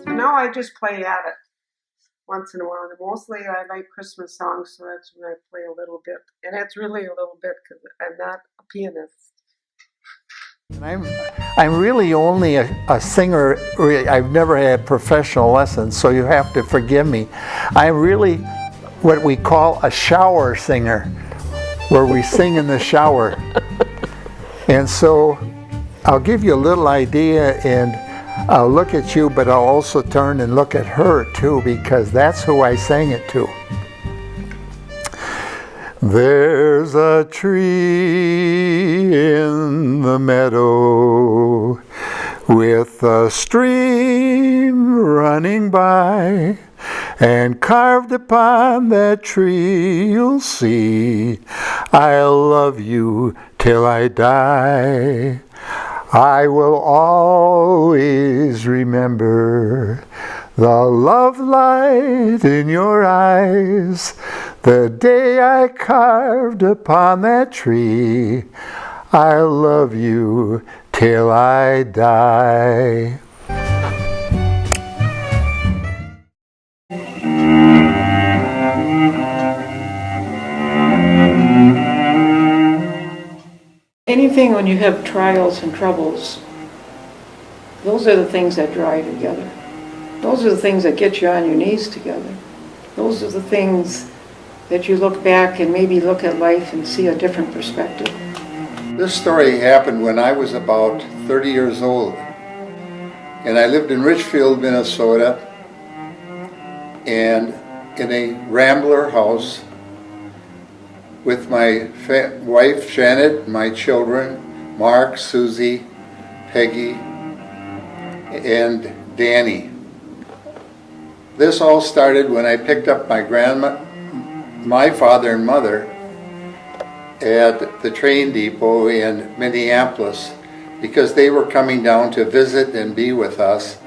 Now I just play at it once in a while. And mostly I like Christmas songs, so that's when I play a little bit. And it's really a little bit because I'm not a pianist. I'm really only a singer. I've never had professional lessons, so you have to forgive me. I'm really what we call a shower singer, where we sing in the shower. And so I'll give you a little idea, and I'll look at you, but I'll also turn and look at her too, because that's who I sang it to. There's a tree in the meadow with a stream running by, and carved upon that tree you'll see, I'll love you till I die. I will always remember the love light in your eyes, the day I carved upon that tree. I'll love you till I die. Anything when you have trials and troubles, those are the things that draw you together. Those are the things that get you on your knees together. Those are the things that you look back and maybe look at life and see a different perspective. This story happened when I was about 30 years old. And I lived in Richfield, Minnesota, and in a rambler house with my wife, Janet, my children, Mark, Susie, Peggy, and Danny. This all started when I picked up my father and mother at the train depot in Minneapolis because they were coming down to visit and be with us.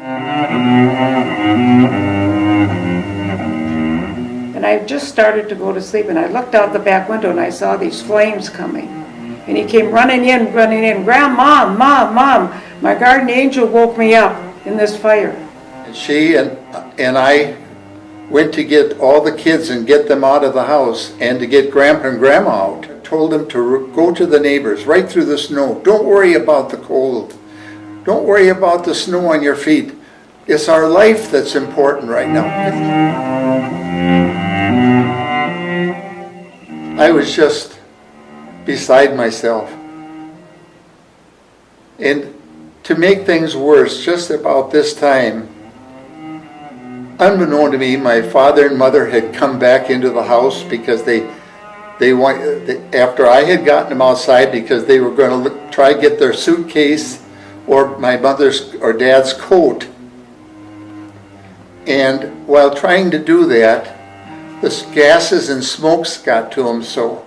And I just started to go to sleep, and I looked out the back window and I saw these flames coming. And he came running in, Grandma, Mom, my guardian angel woke me up in this fire. And she and I went to get all the kids and get them out of the house and to get Grandpa and Grandma out. I told them to go to the neighbors right through the snow. Don't worry about the cold. Don't worry about the snow on your feet. It's our life that's important right now. I was just beside myself. And to make things worse, just about this time, unbeknown to me, my father and mother had come back into the house because after I had gotten them outside, because they were going to try to get their suitcase or my mother's or dad's coat. And while trying to do that, the gases and smokes got to them so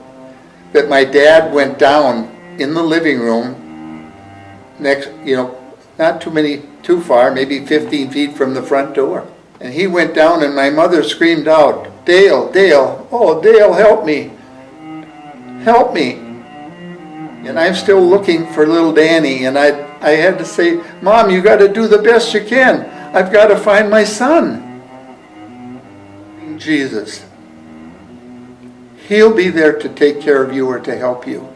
that my dad went down in the living room next, not too far, maybe 15 feet from the front door. And he went down and my mother screamed out, Dale, oh Dale, help me. And I'm still looking for little Danny, and I had to say, Mom, you got to do the best you can. I've got to find my son. Jesus. He'll be there to take care of you or to help you.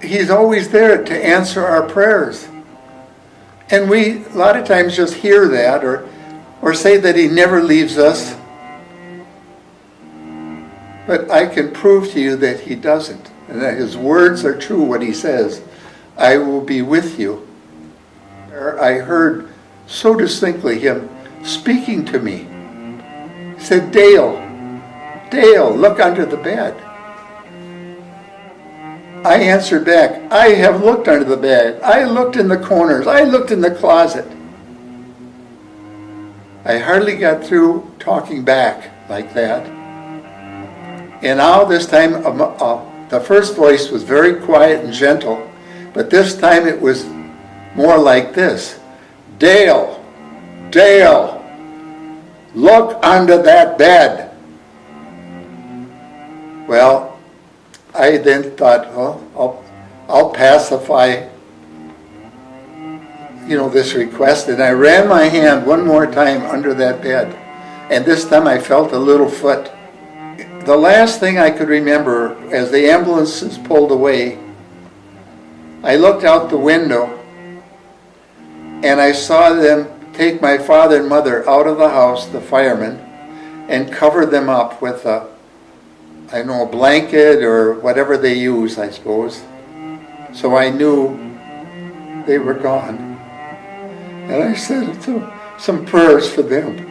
He's always there to answer our prayers. And we a lot of times just hear that or say that he never leaves us. But I can prove to you that he doesn't. And that his words are true, what he says. I will be with you. I heard so distinctly him speaking to me. He said, Dale, look under the bed. I answered back, I have looked under the bed. I looked in the corners. I looked in the closet. I hardly got through talking back like that. And now this time, the first voice was very quiet and gentle, but this time it was more like this. Dale, Dale, look under that bed. Well, I then thought, well, I'll pacify, this request, and I ran my hand one more time under that bed, and this time I felt a little foot. The last thing I could remember, as the ambulances pulled away, I looked out the window and I saw them take my father and mother out of the house, the firemen, and cover them up with a blanket or whatever they use, I suppose. So I knew they were gone. And I said some prayers for them.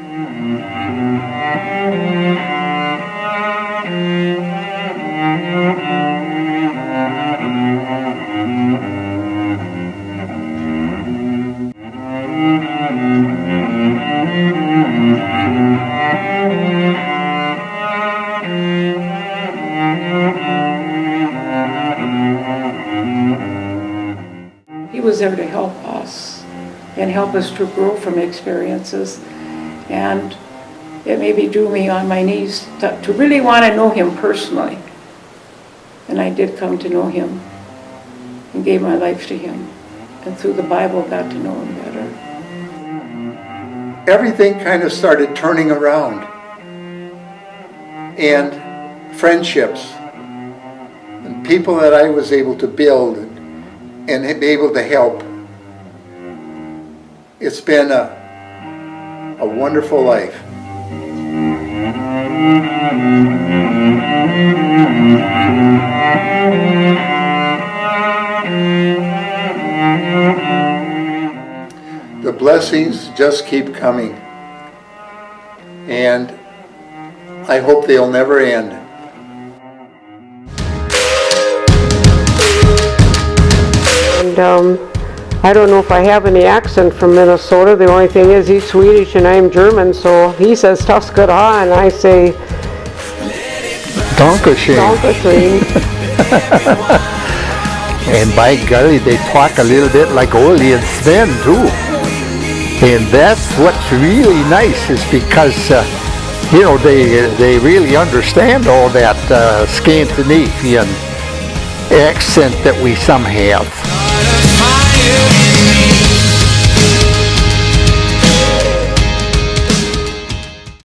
He was there to help us and help us to grow from experiences. And it maybe drew me on my knees to really want to know him personally. And I did come to know him and gave my life to him. And through the Bible got to know him better. Everything kind of started turning around. And friendships and people that I was able to build and be able to help. It's been a wonderful life. The blessings just keep coming, and I hope they'll never end. And I don't know if I have any accent from Minnesota. The only thing is he's Swedish and I'm German, so he says "Tack ska du ha" and I say Dankeschön. "Dankeschön." And by golly, they talk a little bit like Oli and Sven too. And that's what's really nice, is because they really understand all that Scandinavian accent that we some have.